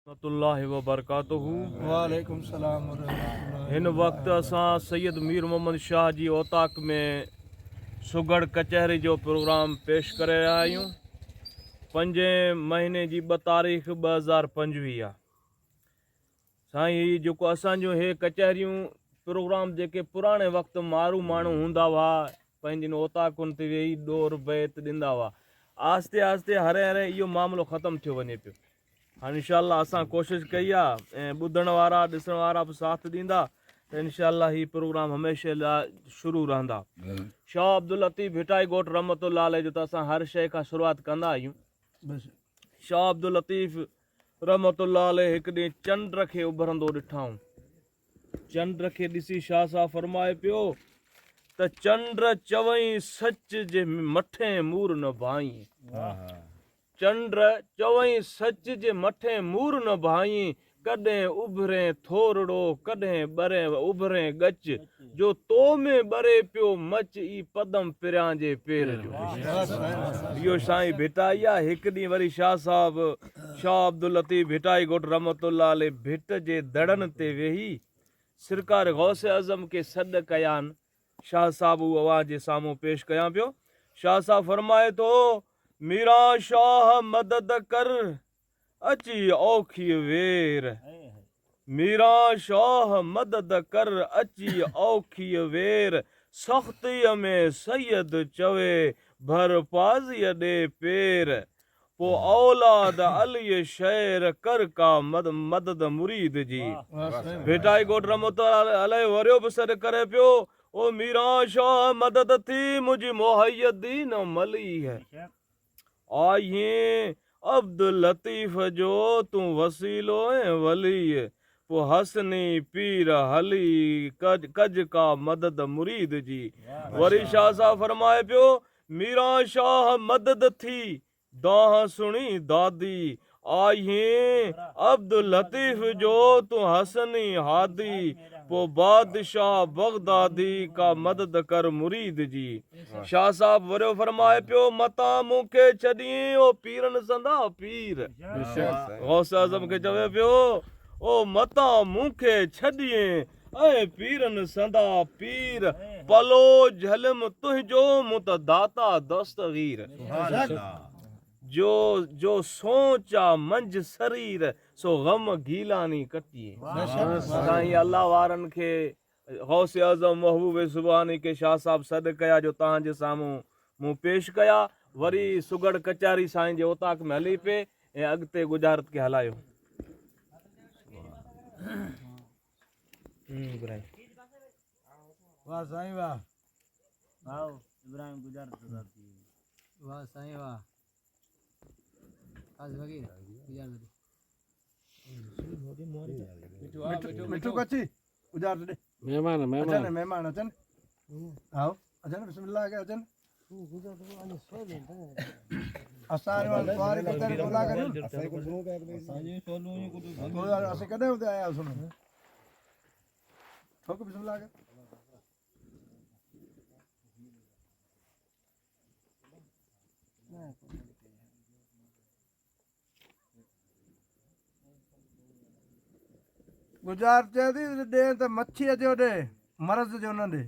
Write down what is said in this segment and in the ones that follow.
रहमतुल्लाहि व बरकातुहू। वालेकुम सलाम व रहमतुल्लाहि। हिन वक़्तु असां सैयद मीर मोहम्मद शाह जी ओताक में सुगड़ कचहरी जो प्रोग्राम पेश करे रहिया आहियूं। 5 महीने जी 2 तारीख़ 2025 आहे। साईं ही जेको असांजो हे कचहरियूं प्रोग्राम जेके पुराणे वक़्तु माण्हू हूंदा हुआ, पंहिंजनि ओताकुनि ते वेही ॾोर बैत ॾींदा हुआ, आहिस्ते आहिस्ते हरे हरे इहो मामिलो ख़तमु थियो वञे पियो। हाणे इंशाअल्लाह असां कोशिशि कई आहे ऐं ॿुधण वारा ॾिसण वारा बि साथ ॾींदा त इंशाअल्लाह ही प्रोग्राम हमेशह लाइ शुरू रहंदा। शाह अब्दुल लतीफ़ भिटाई ॻोठ रहमतुल्लाह अलैह जो त असां हर शइ खां शुरूआति कंदा आहियूं। शाह अब्दुल लतीफ़ रहमतुल्लाह अलैह हिकु ॾींहुं चंड खे उभरंदो ॾिठाऊं। चंड खे ॾिसी शाह साहब फरमाए पियो त चंड चवई सच जे मथे मूर न भाई। चंड चवई सच जे मथे मूर न भाई, कॾहिं उभरे थोरड़ो कॾहिं ॿरे उभरे गच, जो तो में ॿरे पियो मच ई पदम पिरियां जे पेर जो। इहो साईं भिटाई आहे। हिकु ॾींहुं वरी शाह साहब शाह अब्दुल लतीफ़ भिटाई ॻोठ रहमतुल्लाह अलैह भिट जे दड़नि ते वेही सरकार गौसे आज़म के सॾ कयानि। शाह साहब उहो आवाज़ जे साम्हूं पेश कयां पियो। शाह साहब फरमाए थो, मीरा शाह मदद कर अची औखी वेर। मीरा शाह मदद कर अची औखी वेर, सख़्तीअ में सैयद चवे भर पाज़ीअ ॾे पेर। पो औलाद अली शेर कर का मदद मुरीद जी। भिटाई ॻोठ रहमतुल्लाह अलैह वरियो बि सॾ करे पियो, ओ मीरा शाह मदद थी मुझी मोहय्यदीन मली है। आइए अब्दुल लतीफ़ जो तूं वसीलो ऐं वली, पो हसनी पीर हली कज का मदद मुरीद जी। वरी शाह साहब फरमाए पियो, मीरा शाह मदद थी दाह सुणी दादी, आइए अब्दुल लतीफ़ जो तूं हसनी हादी, पो बादशाह बगदादी का मदद कर मुरीद जी। शाह साहब वरियो फरमाए पियो, मता मूंखे छॾियईं ओ पीरन संदा पीर। गौस आज़म खे चवे पियो, ओ मता मूंखे छॾियईं ऐं पीरन संदा पीर, पलो झलम तुंहिंजो मुतदाता दस्तगीर। जो सोचा मंझ शरीर सो गम गीलानी कटिए। साईं अल्लाह वारनि खे गौसे आज़म महबूब सुभानी के शाह साहब सॾ कया जो तव्हांजे साम्हूं मूं पेश कया। वरी सुगड़ कचहरी साईं जे ओताक में हली पे ऐं अॻिते गुजारत खे हलायो। वाह साईं वाह। इब्राहिम गुजारत वाह साईं वाह। मिठू कच्ची गुजार दे। मेहमान अचन आओ अचन बिस्मिल्लाह के अचन। असां वारी कचहरी बोला करूं तो यार असे कदे उते आया सुनो ठोक बिस्मिल्लाह के। गुजार चए थी ॾे त मच्छीअ जो ॾे मर्द जो न ॾे।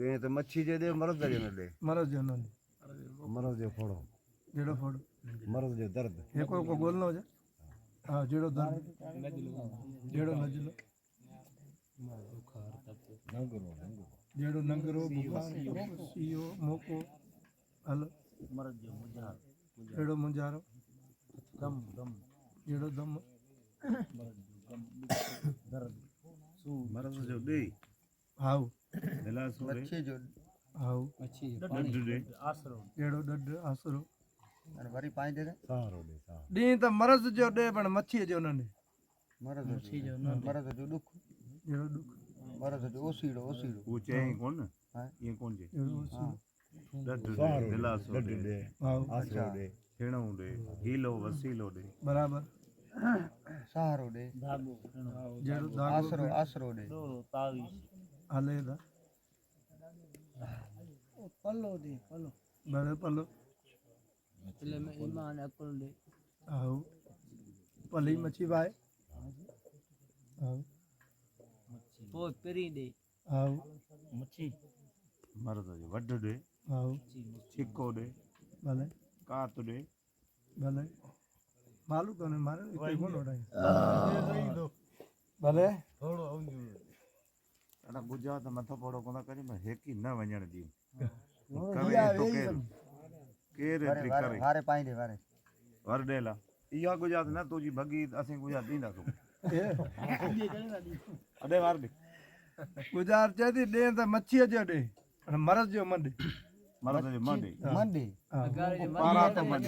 ॾे त मच्छी जो ॾे मर्द जो न ॾे। मर्द जो न ॾे। मर्द जो फोड़ो जहिड़ो फोड़ो मर्द जो दर्द हिकिड़ो को ॻोल्हणो हुजे। हा जहिड़ो दर्द जहिड़ो नज़लो जहिड़ो नंगरो बुखार इहो मोको हल जहिड़ो मुंझारो जहिड़ो दम मर्द जो ॾे हाउ मच्छी जो हाउ आसरो जहिड़ो ॾढ आसरो वरी पाइंदे सहारो ॾे सहारो ॾींहुं त मर्द जो ॾे पण मच्छीअ जो न ॾे। मर्द जो ॾुख जहिड़ो ॾुख मर्द जो ओसीड़ो ओसीड़ो वो चई कोन ईअं कोन चई। सहारो ॾे हाउ आसरो ॾे थिणो ॾे हीलो वसीलो ॾे बराबर सहारो ॾे धागो जहिड़ो आसरो दाॻो आसरो ॾे तावीज़ हले था पल्लो दे पल्लो भले पलो में ईमान अकुल दे आओ पली मच्छी भाई आओ पोइ पेरी दे आओ मच्छी मर्द जो वड ॾे आओ छिको ॾे भले कात ॾे भले मालूम कोने मारे इते कोन वडाई भले ॾाढा गुजरात मथो पोड़ो कोन करी मैं हेकी न वञण ॾियूं इहा करे तो वेही केर एतिरी करे वारे पाईंदे वारे वर ॾेला इहा गुजरात न तुंहिंजी भॻी असीं गुजरात ॾींदासूं अॾे वार ॾे गुजार चए थी ॾे त मच्छीअ जो ॾे पर मरज़ जो मन ॾे मर्द जो मॾे मंडी पारा तो मॾे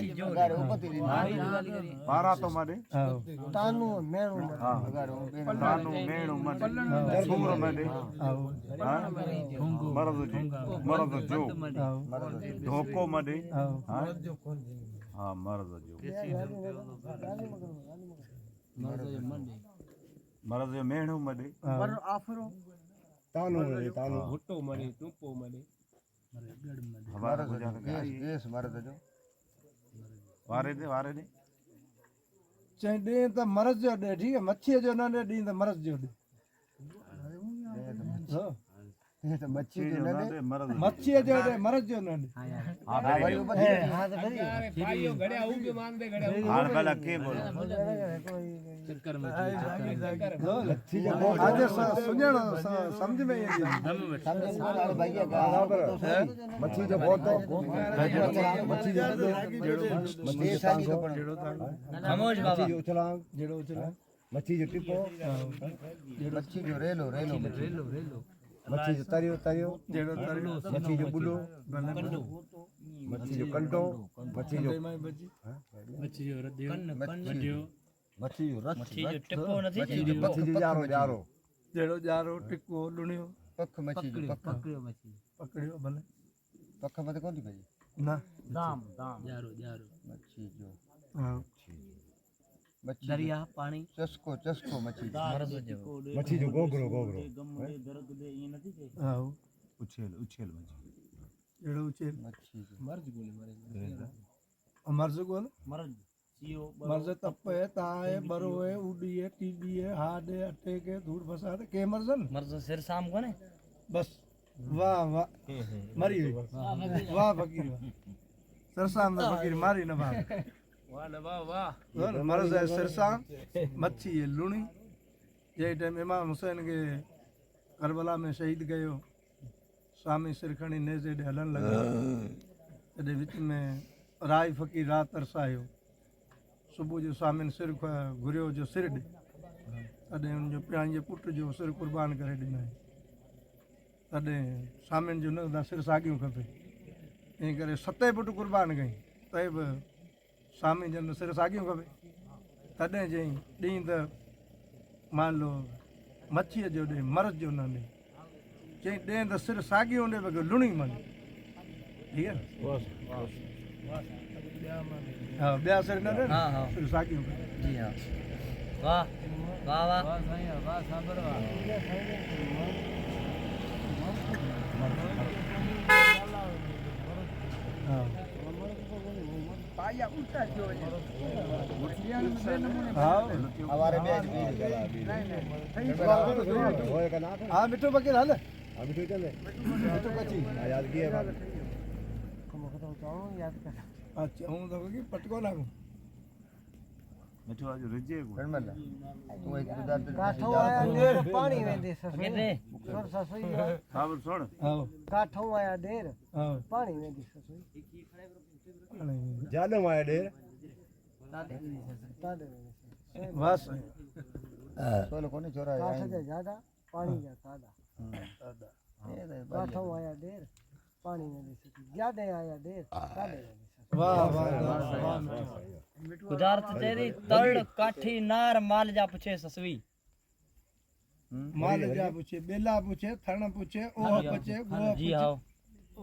पारा तो मॾे आओ तानू मेणू मॾे सूर मॾे आओ मर्द जो आओ धोको मॾे आओ हा मर्द जो मर्द जो मेणू मॾे आफरो तानू भुट्टो मरे टुपो मरे हमारा गुजरात गैस मर्द जो वारे दे चई ॾे त मरज़ जो ॾे ठीक है मच्छीअ जो न ॾे ॾी त मरज़ जो ॾे हाँ। ये तो मच्छी जो न दे मर्द मच्छीअ जो ॾे मरज़ जो न ॾे हां भला के बोल आज सुञाण समझ में ईंदी मच्छी जो बहुत मच्छी जो खामोश बाबा जेड़ो उछला मच्छी जो टिपो मच्छी जो रेलो मच्छी जो तरियो जेड़ो तरियो मच्छी जो बुलो मच्छी जो कंडो मच्छी जो टिपो नथी मच्छी जो जारो जेड़ो जारो टिको लुणियो पख मच्छी जो पकड़ियो मच्छी पकड़ियो भले पख मत कोन थी पई ना दाम जारो मच्छी जो हाँ मच्छी दरिया पानी चस्को मच्छी मच्छी जो गोगरो आओ उछेल मच्छी जेड़ो उछल मच्छी जो मर्ज़ गोल मर्द सीओ मर्ज़ तपे ताए बरोए उड़ीए टीडीए हाडे अटे के धूड़ फसाद के मर्ज़न मर्द सिर शाम को ने बस वाह वाह मरी हुई वाह फकीर वाह सरसाम दा फकीर मारी न बाप वाह न वाह वाह मर्ज़ है सरसाम मच्छी है लुणी जे टाइम इमाम हुसैन के करबला में शहीद कयो स्वामी सिर खणी नेज़े ॾे हलण लॻा तॾहिं विच में राय फ़कीर रात तरसायो सुबुह जो स्वामी सिर घुरियो जो सिर ॾे तॾहिं हुनजो पंहिंजे पुट जो सिर क़ुर्बान करे ॾिनई तॾहिं स्वामी जो न सिर साॻियूं खपे इन करे 7 पुट क़ुर्बान कई तंहिं बि स्वामी जन सिर साॻियूं खपे तॾहिं चई ॾींहुं त मान लो मच्छीअ जो ॾे मर्ज़ जो न ॾे चई ॾे त सिर साॻियूं ॾे बल्कि लुणी मन ठीक है हाँ ॿिया सिर न ॾे हाँ सिर साॻियूं जी हाँ वाह वाह वाह वाह साबर वाह हाँ हमारे में हाँ मिठो फकीर हल अभी तो चले मिठो कची याद किए अच्छा हूँ तो फकीर पटको लागू मिठो आज रिजे को करमला तू एक गुजार काठो आया ढेर पानी वेंदे कितने ससुर ससुई साबर सुन हाँ काठो आया ढेर हाँ पानी वेंदी ससुई जानो आया ढेर तादे बस सोलो कोने चोरा काठ के ज्यादा पानी का सादा काठो आया ढेर पानी वेंदी ससुई ज्यादा आया ढेर तादे वाह वाह वाह गुजारत तेरी तड़ काठी नार माल जा पुछे ससवी माल जा पूछे बेला पूछे थण पूछे ओह पूछे गोह जी पूछे हाँ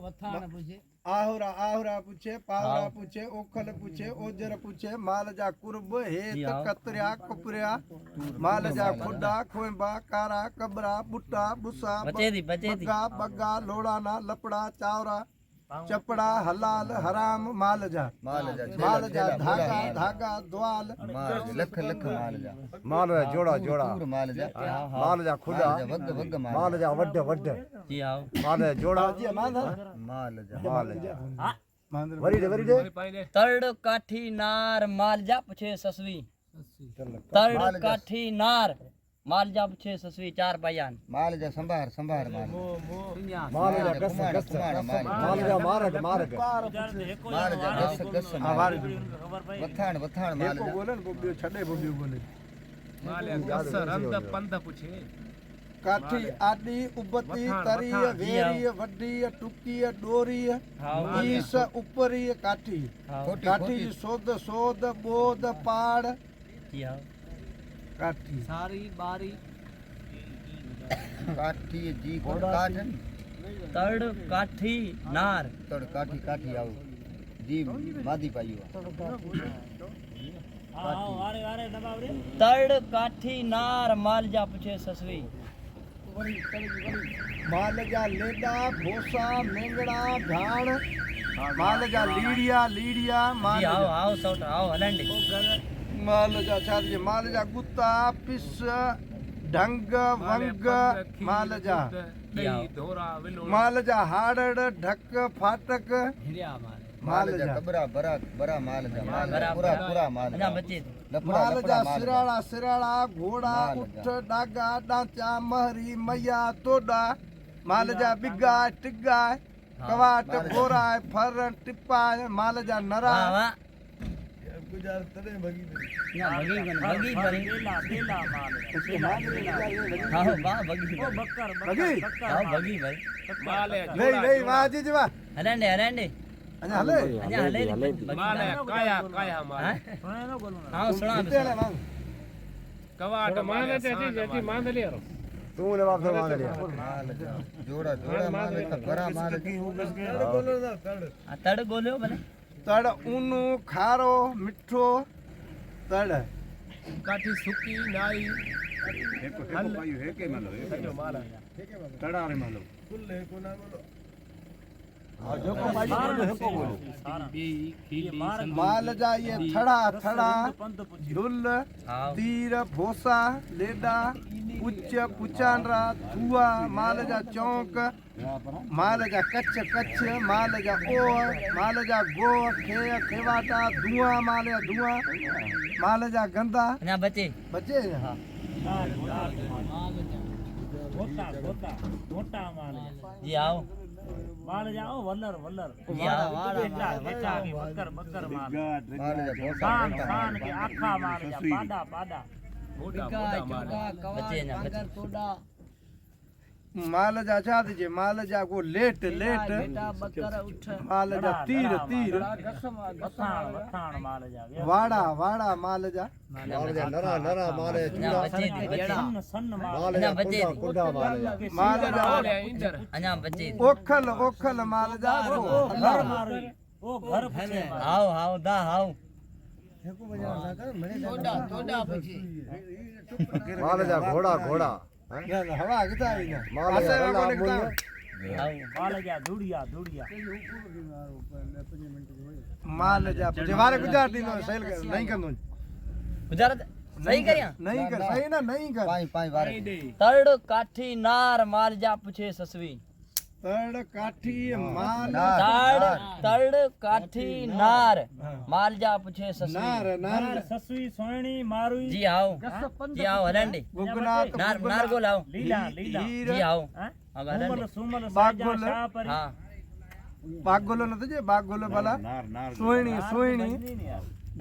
वथान पूछे आहुरा पूछे पावरा पूछे ओखल पूछे ओजर पूछे माल जा कुर्ब हेत कतरिया कुपरिया माल जा खुडा खोंबा कारा कबरा बुट्टा बुसा बचे दी बग्गा लोड़ाना लपड़ा चावरा चपड़ा हलाल हराम माल जा धागा धागा द्वाल लख लख माल जा माल जा जोड़ा जोड़ा माल जा माल जा खुदा वग वग माल जा वड वड जी आओ माल जा जोड़ा माल जा वरी दे तड़ काठी नार माल जा पूछे ससवी तड़ काठी नार माल जा पूछे ससवी 4 बयान माल जा संभार संभार माल माल जा गस गस माल जा मारग मारग माल जा गस गस आवार वथाण वथाण माल एको जा बोले न बोबियो छडे बोबियो बोले काठी आडी उबती तरी वेरी वडी टुकी डोरी ईस ऊपरी काठी काठी सोद सोद बोध पाड़ जी आओ काठी काठी जी को काट तड़ काठी नार तड़ काठी काठी आओ जी मादी पाइयो तड़ काठी नार माल जा पूछे ससवी माल जा लेडा भोसा मेंगड़ा भाण माल जा लीड़िया लीड़िया जी माल आओ आओ सौट आओ हलंडी माल जा छाती माल जा गुत्ता पिस ढंग वंग माल जा जी आओ माल जा हाड़ड़ ढक फाटक माल जा कबरा बरा बरा माल जा माल जा पूरा पूरा माल अना बच्चे लपड़ा माल जा लपड़ा माल सिराड़ा सिराड़ा घोड़ा उठ डागा डांचा महरी मैया तोड़ा माल जा बिगा टिग्गा कवाट गोरा फर टिप्पा माल जा नरा वाह वाह गुजार तड़े भगी ना बगी भरी हां वाह बगी भगी आओ बगी भाई नहीं नहीं वाह जी जी वाह हलंडी अने हले अञा हले माल काया माल हां सुना तेरे मांग तू ले बाप मान लिया माल जा जोड़ा जोड़ा माल जा बरा माल तड़ बोलियो भले तड़ ऊनो खारो मिठो तड़ काठी सुकी नाई तड़ारे मालो माल जा ये थड़ा थड़ा दुल तीर भोसा लेडा पुच पुचानरा थुआ माल जा चौक माल जा कच्छ कच्छ माल जा ओ माल जा गो खे खेवाटा धुआं माल जा धुआं माल जा गंदा अञा बचे बचे हाँ जी आओ माल जा जी आओ माल जा बचे ना बचे माल जा छा जे माल जा को लेट लेट माल जा तीर तीर वाड़ा वाड़ा माल जा नरा नरा माल अञा बचे माल जा बचे कुंडा माल जा माल जा अञा बचे ओखल ओखल माल जा आओ आओ दा आओ माल जा घोड़ा घोड़ा हवा किता आई ना माल आसे जा को अल्लाह निकता माल जा जवारे गुजार दीनो सेल नहीं कंदो गुजरात सही करिया नहीं कर सही ना नहीं कर पाई पाई वारे तड़ काठी नार माल जा पूछे ससवी तड़ काठी माल तड़ काठी नार माल जा पूछे ससवी नार नार ससुई सोहणी मारुई जी आओ हलंडी गुगनाथ नार नार को लाओ लीला लीला जी आओ अब हलंडी सुमल बागुल हां बागुल न तुझे बागुल वाला सोहणी सोहणी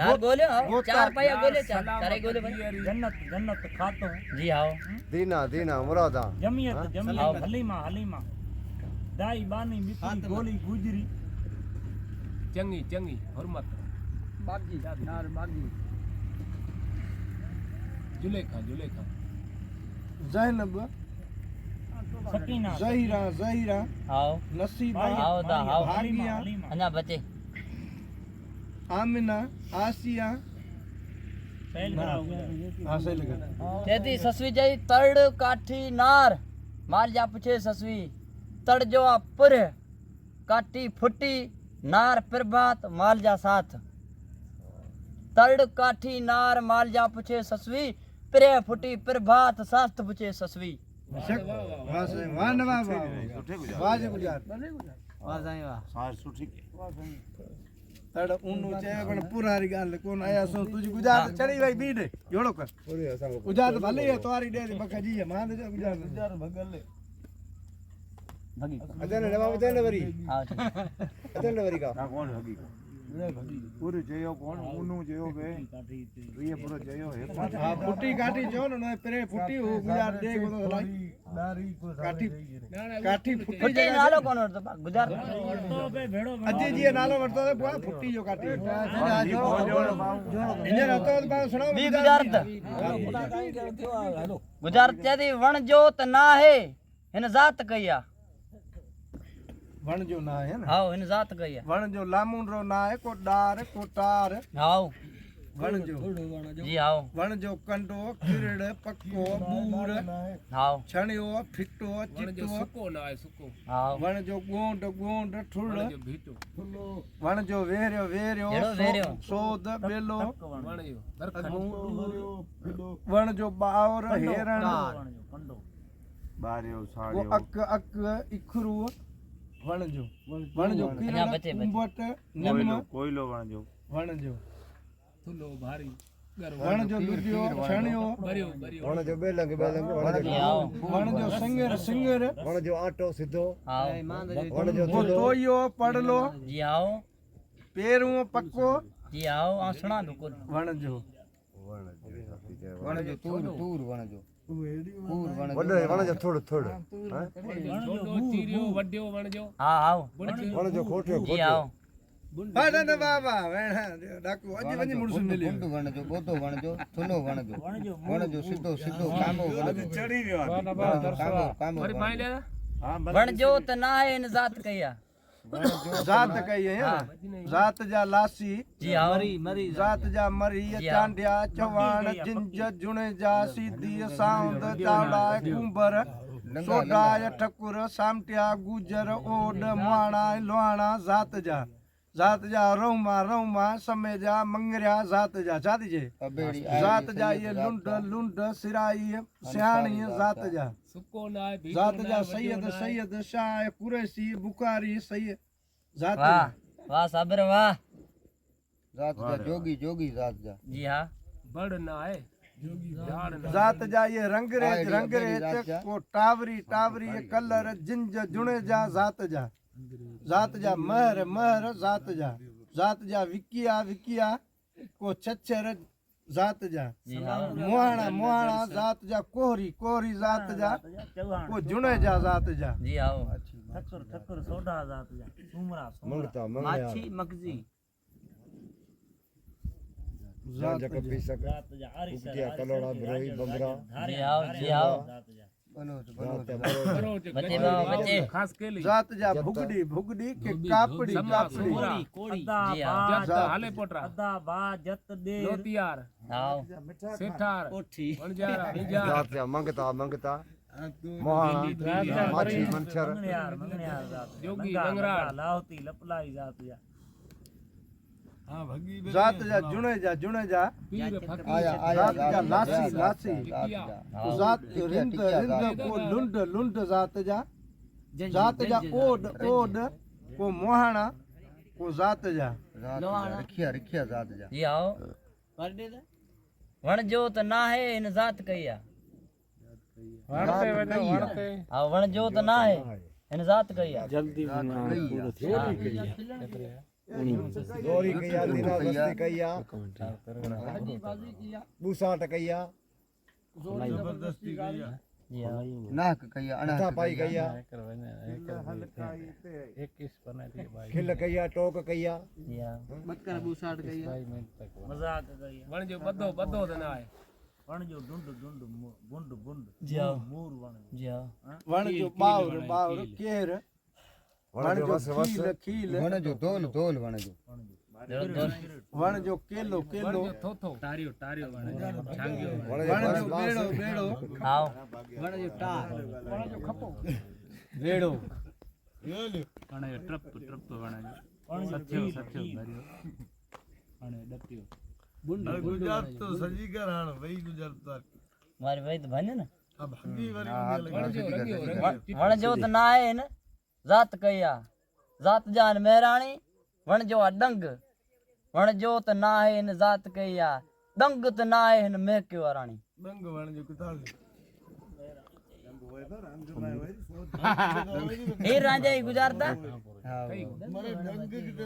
नार बोलियो आओ वो 4 पाया बोले 4 गोले बन जन्नत जन्नत खातो जी आओ दीना दीना मुरादा जमियत जमियत हलीमा हलीमा दाई बानी मिठी गोली गुजरी चंगी चंगी हुरमत बागी नार बागी जुलेखा जुलेखा ज़ैनब सकीना ज़हीरा ज़हीरा आओ नसीबा आओ दा आओ भागिया अञा बचे आमिना आसिया फैल कराओ हासिल कर तेती ससवी जई तड़ काठी नार माल जा पूछे ससवी तड़ जो पुर काठी फुटी नार प्रभात मालजा साथ तड़ काठी नार मालजा पुछे ससवी प्रे फुटी प्रभात साथ पुछे ससवी वाह साईं वाह न वाह वाह सुठे गुजात वाह जी गुजरात वाह साईं वाह सार सुठी तड़ ऊनु चए पण पुरारी गाल कोन आया सो तुझी गुजरात चढ़ी वई बीड जोड़ो कर गुजरात भले है तोरी दे बखा जी मान दे गुजरात भगल भगी अदन नवा बदन वरी हाँ ठीक अदन वरी का ना कौन हगी पूरी जयो कौन ऊनु जयो बे ये पूरो जयो है हां फुटी काठी जो न परे फुटी हो गुजरात दे को तो लाई काठी काठी फुटी फुटी नालो कोन वरतो गुजरात अजी जी नालो वरतो तो बुआ फुटी जो काठी इने रतो तो बा सुनो बी गुजरात गुजरात चेदी वण जोत ना है हिन जात कया वण जो ना है ना हां हिन जात कया वण जो लामुन रो ना है को डार को टार हां वण जो जी हां वण जो कंडो किरड़ पक्को बूर हां छणियो फिटो चिटो सुको ना आहे सुको हां वण जो गोंड गोंड ठुड़ जो भीटो वण जो वेरियो वेरियो जहिड़ो वेरियो। सोद बेलो वण जो दरखत वण जो बावर हेरण बारियो वो साड़ियो अक अक इखरू वण जो अञा किरड़ बचे, बचे। कुंबट निम कोयलो वण जो वण जो थुलो भारी वण जो दुधियो छणियो भरियो भरियो वण जो बेलंग बेलंग वण जी जो हां वण जो सिंगर सिंगर वण जो आटो सिधो हां वण जो वो थुलो तोयो पड़लो जी हां पेरू पक्को जी हां आ सुना बिल्कुल वण जो वण जो तूर तूर वण जो वॾो वण जो थोड़ थोड़ छोटो चीरियो वड्यो वण जो हां हां वण जो खोटियो जी हां बाडा न बाबा वेण डाकू अजी वनी मुड़स मिलियो गुंड वण जो गोतो वण जो थुलो वण जो सिधो सिधो कामो वण जो चढ़ी वियो आहे कामो कामो वरी पाई ले हां वण जोत ना है इन जात कया जात कही है ना जात जा लासी जी हां जात जा मरी चांडिया चवाण जिंज जुणे जा सीधी साउंद चावड़ा कुंबर सोडा ठकुर सामटिया गुजर ओड मुआणा लोहाणा जात जा रोमा रोमा समय जा मंगरिया जात जा चादी जे अबेड़ी जात जा ये लुंड लुंड सिराई सियाणी जात जा सुको ना आहे भीटो जात ना जा आहे, वड्यो सैयद ना आहे। सैयद शाह कुरैशी बुखारी सैयद जात वाह जा वाह साबिर वाह जात जा जोगी जोगी जात जा जी हां बड़ ना आहे झाड़ ना जात जा ये रंगरेज आइडिया रंगरेज जात जा। को टावरी टावरी ये कलर जिंज जुणे जा जात जा महर महर जात जा विकिया विकिया को छछर जात जा जी हां मुहाणा मुहाणा जात जा कोहरी कोहरी जात जा को जुणे जा जात जा जी हां मंगता मंगया माछी मगजी जान जक पी सक उकिया कलोड़ा ब्रोई बंगरा जी हां बलोच करो जो बच्चे बाबा बच्चे खास के लिए जात जा भुगड़ी भुगड़ी के कापड़ी कापड़ी जी हां जत हाले पोटरा लोतियार हां सेठार वणजारा निजार जात जा मंगता मंगता मोहाणा माछी मंछर जोगी मंगरार जात जा जुणे जा पीर फकीर आया आया जात जा लासी लासी टिकिया जात रिंद रिंद को लुंड लुंड जात जा ओड ओड को मोहाणा को जात जा रिखिया रिखिया जात जा जी हां वण जोत ना है इन जात कया हां वण जोत ना है इन जात कया गोरी कया दीना बस्ती कया बूसाट कया जी हां नाक कया अणा पाई कया खिल कया टोक कया जी हां वण जो बदो बदो ना आहे जी हां जी हां वण जो बावर बावर केर वण जो खील खील वण जो दोल दोल वण जो वण जो केलो केलो थोथो टारियो टारियो छांगियो वण जो बेड़ो बेड़ो हां बेड़ो અને ટ્રપ વણાજો સત્યો ભર્યો અને ડપ્યો ગુજરાત તો સજી કરાણ ભાઈ ગુજરાત તો મારી ભાઈ તો ભણે ને આ ભાગી વણજો તો ના હે ને જાત કયા જાત જાન મહેરાણી વણજો આ ડંગ વણજો તો ના હે ને જાત કયા દંગ તો ના હે ને મેં કયો રાણી બંગ વણજો કુતાલ એ રાજા ગુજારતા મારે ડંગ